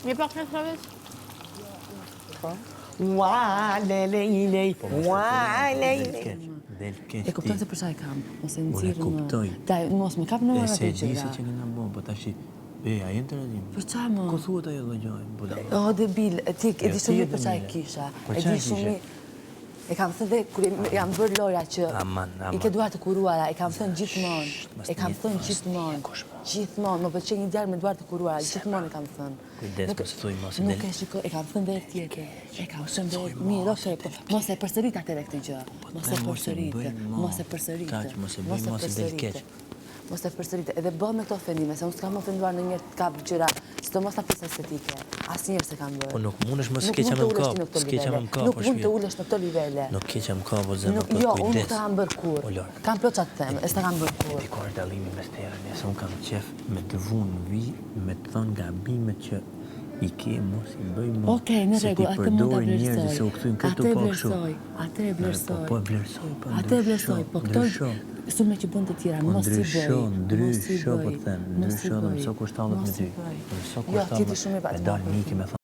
Një pak në shravis? Ua, lej. E kuptoj se për çfarë kam, ose nxirr më. kuptoj. Daj, mos më kap në orë Se atë di se gjëra. që nga bo, po tash a jenë të rëdim? Për çfarë më? Ku thuhet ajo dhe gjoj, budalla? O, debil, ti e di shumë mirë për çfarë Demile. kisha. Për E çfarë di shumë kishe? mirë. E kam thënë dhe kur jam bërë Lora që i ke duart të kuruara, e kam thënë gjithmonë. E kam thënë gjithmonë. Gjithmonë, më pëlqen një djalë me duart të kuruara, gjithmonë e kam thënë. Kujdes, mos thuj mos e Nuk del. e shikoj, e kam thënë dhe tjetër. E kam thënë dhe mirë, okej, po mos e përsërit atëre këtë gjë. Mos e përsërit. Mos e përsërit. Kaq, mos e bëj, mos e del keq. Mos e përsërit. Edhe bëh me këto ofendime, se unë s'kam ofenduar në një kap gjëra, sidomos në pjesën estetike. Asnjëherë s'e kam bërë. Po nuk mundesh mos Nuk keqa mund me të ulesh kap, ti në këto s'keqa nivele. me kap, Nuk po mund të shpirë. ulesh në këto nivele. Nuk keqa me kap, o zemër, po Jo, unë nuk kujdes. të kam bërë kur. O, Lor. Kam plot çat them, e s'ta kam bërë kur. Ti ka është dallimi mes tjera, nëse unë kam qef me të vunë vi, me të thonë gabimet që i ke mos i bëj më. Okej, në rregull, atë mund ta vlerësoj. Se u kthyn këtu Atë e po kështu. vlerësoj, atë e vlerësoj. Po e vlerësoj, po Atë e vlerësoj, po këto sulme që bën të tjera, mos i bëj. Ndrysho, po të them, ndrysho, dhe mëso kushtallet me ty. Mëso Jo, ti di shumë e me dal Niki me